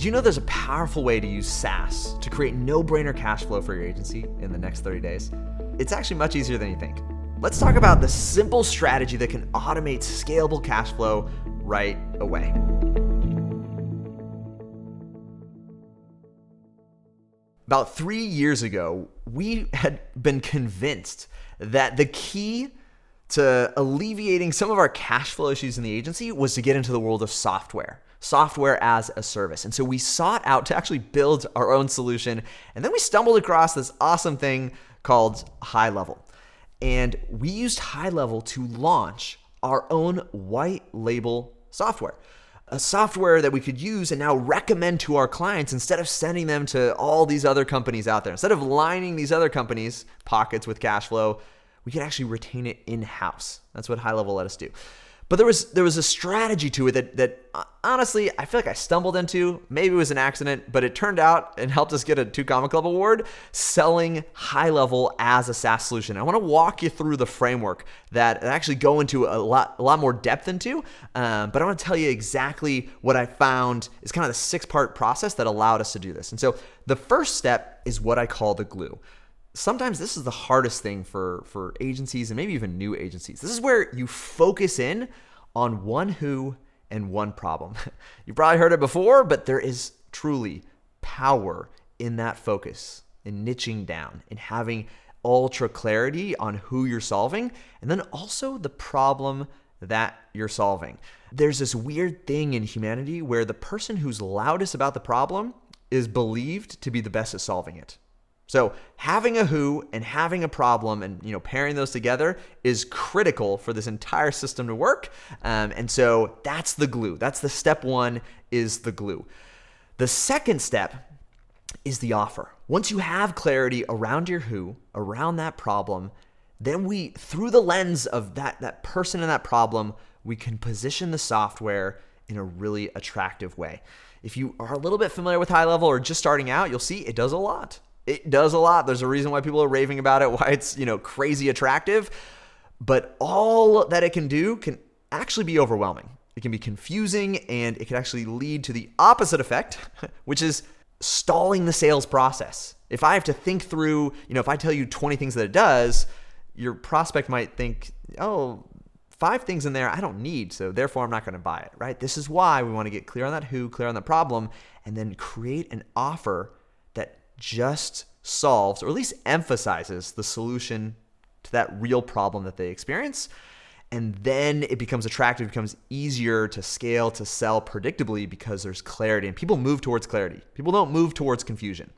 Did you know there's a powerful way to use SaaS to create no-brainer cash flow for your agency in the next 30 days? It's actually much easier than you think. Let's talk about the simple strategy that can automate scalable cash flow right away. About 3 years ago, we had been convinced that the key to alleviating some of our cash flow issues in the agency was to get into the world of software as a service. And so we sought out to actually build our own solution. And then we stumbled across this awesome thing called HighLevel. And we used HighLevel to launch our own white label software. A software that we could use and now recommend to our clients instead of sending them to all these other companies out there. Instead of lining these other companies' pockets with cash flow, we could actually retain it in-house. That's what HighLevel let us do. But there was a strategy to it that honestly, I feel like I stumbled into. Maybe it was an accident, but it turned out and helped us get a 2 Comma Club award selling HighLevel as a SaaS solution. I want to walk you through the framework that I actually go into a lot more depth into, but I want to tell you exactly what I found is kind of the 6-part process that allowed us to do this. And so the first step is what I call the glue. Sometimes this is the hardest thing for agencies and maybe even new agencies. This is where you focus in on one who and one problem. You've probably heard it before, but there is truly power in that focus, in niching down, in having ultra clarity on who you're solving, and then also the problem that you're solving. There's this weird thing in humanity where the person who's loudest about the problem is believed to be the best at solving it. So having a who and having a problem and pairing those together is critical for this entire system to work. And so that's the glue. That's the step 1 is the glue. The second step is the offer. Once you have clarity around your who, around that problem, then we, through the lens of that person and that problem, we can position the software in a really attractive way. If you are a little bit familiar with HighLevel or just starting out, you'll see it does a lot. It does a lot. There's a reason why people are raving about it, why it's, crazy attractive. But all that it can do can actually be overwhelming. It can be confusing, and it can actually lead to the opposite effect, which is stalling the sales process. If I have to think through, if I tell you 20 things that it does, your prospect might think, 5 things in there I don't need, so therefore I'm not going to buy it, right? This is why we want to get clear on that who, clear on the problem, and then create an offer that just solves or at least emphasizes the solution to that real problem that they experience. And then it becomes attractive, it becomes easier to scale, to sell predictably because there's clarity. And people move towards clarity. People don't move towards confusion.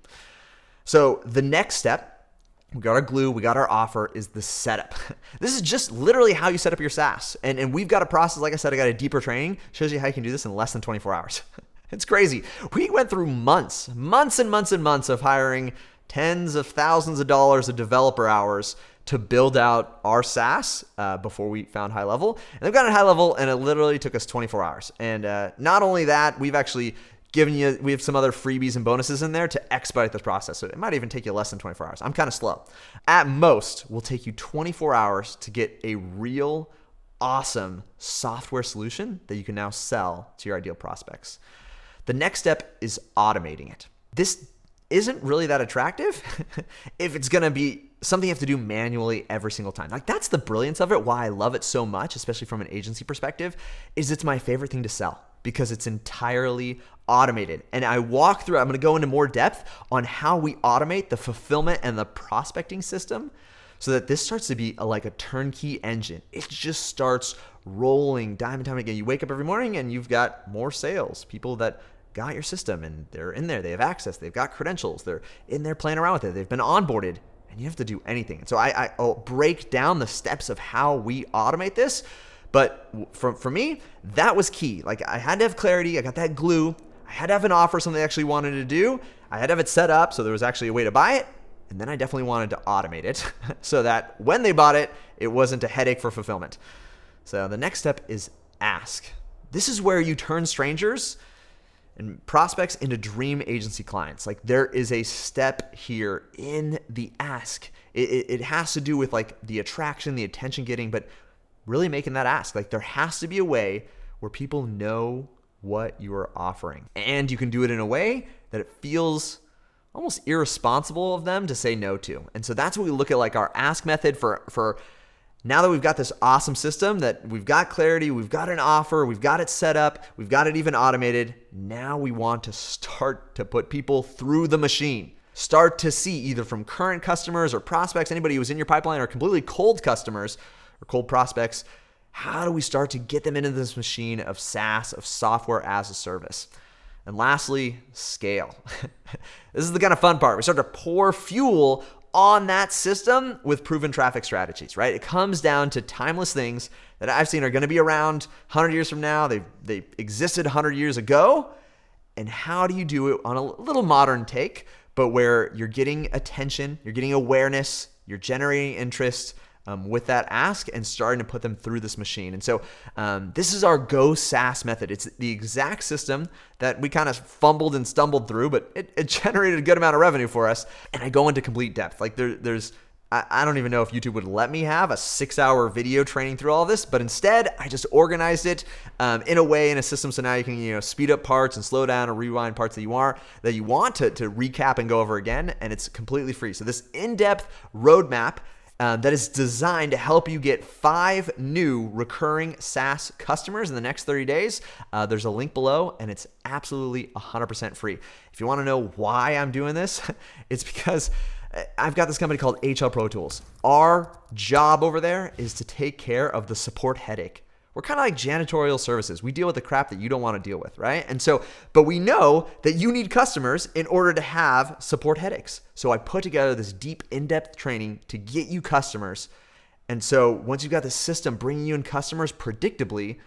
So the next step, we got our glue, we got our offer, is the setup. This is just literally how you set up your SaaS. And we've got a process, like I said, I got a deeper training, shows you how you can do this in less than 24 hours. It's crazy. We went through months and months and months of hiring tens of thousands of dollars of developer hours to build out our SaaS before we found HighLevel. And they've got a HighLevel, and it literally took us 24 hours. And not only that, we've actually we have some other freebies and bonuses in there to expedite this process. So it might even take you less than 24 hours. I'm kind of slow. At most, will take you 24 hours to get a real awesome software solution that you can now sell to your ideal prospects. The next step is automating it. This isn't really that attractive if it's going to be something you have to do manually every single time. Like, that's the brilliance of it, why I love it so much, especially from an agency perspective, is it's my favorite thing to sell because it's entirely automated. And I'm going to go into more depth on how we automate the fulfillment and the prospecting system so that this starts to be like a turnkey engine. It just starts rolling time and time again. You wake up every morning and you've got more sales, people that got your system and they're in there, they have access, they've got credentials, they're in there playing around with it, they've been onboarded, and you have to do anything. And so I'll break down the steps of how we automate this, but for me, that was key. Like, I had to have clarity, I got that glue, I had to have an offer, something I actually wanted to do, I had to have it set up so there was actually a way to buy it, and then I definitely wanted to automate it so that when they bought it, it wasn't a headache for fulfillment. So the next step is ask. This is where you turn strangers and prospects into dream agency clients. Like, there is a step here in the ask. It has to do with like the attraction, the attention getting, but really making that ask. Like, there has to be a way where people know what you are offering. And you can do it in a way that it feels almost irresponsible of them to say no to. And so that's what we look at, like our ask method for now that we've got this awesome system, that we've got clarity, we've got an offer, we've got it set up, we've got it even automated. Now we want to start to put people through the machine. Start to see, either from current customers or prospects, anybody who's in your pipeline, or completely cold customers or cold prospects, how do we start to get them into this machine of SaaS, of software as a service? And lastly, scale. This is the kind of fun part. We start to pour fuel on that system with proven traffic strategies, right? It comes down to timeless things that I've seen are going to be around 100 years from now. They existed 100 years ago. And how do you do it on a little modern take, but where you're getting attention, you're getting awareness, you're generating interest with that ask and starting to put them through this machine. And so this is our Go SaaS method. It's the exact system that we kind of fumbled and stumbled through, but it generated a good amount of revenue for us. And I go into complete depth. Like I don't even know if YouTube would let me have a 6-hour video training through all of this, but instead I just organized it in a system, so now you can speed up parts and slow down or rewind parts that you want to recap and go over again, and it's completely free. So this in-depth roadmap that is designed to help you get 5 new recurring SaaS customers in the next 30 days. There's a link below, and it's absolutely 100% free. If you want to know why I'm doing this, it's because I've got this company called HL Pro Tools. Our job over there is to take care of the support headache. We're kind of like janitorial services. We deal with the crap that you don't want to deal with, right? And so, but we know that you need customers in order to have support headaches. So I put together this deep, in-depth training to get you customers. And so once you've got the system bringing you in customers predictably,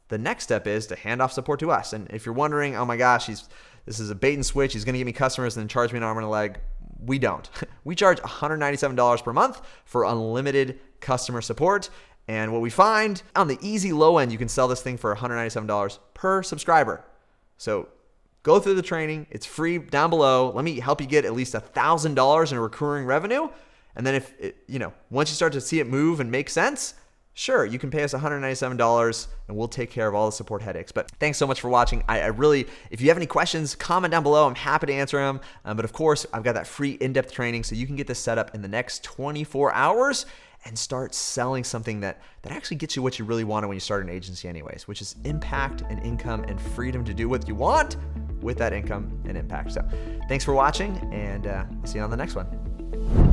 the next step is to hand off support to us. And if you're wondering, oh my gosh, this is a bait and switch, he's going to give me customers and then charge me an arm and a leg, we don't. We charge $197 per month for unlimited customer support. And what we find, on the easy low end, you can sell this thing for $197 per subscriber. So go through the training. It's free down below. Let me help you get at least $1,000 in recurring revenue. And then once you start to see it move and make sense, sure, you can pay us $197 and we'll take care of all the support headaches. But thanks so much for watching. I really, if you have any questions, comment down below. I'm happy to answer them. But of course, I've got that free in-depth training so you can get this set up in the next 24 hours and start selling something that actually gets you what you really wanted when you start an agency anyways, which is impact and income and freedom to do what you want with that income and impact. So thanks for watching, and I'll see you on the next one.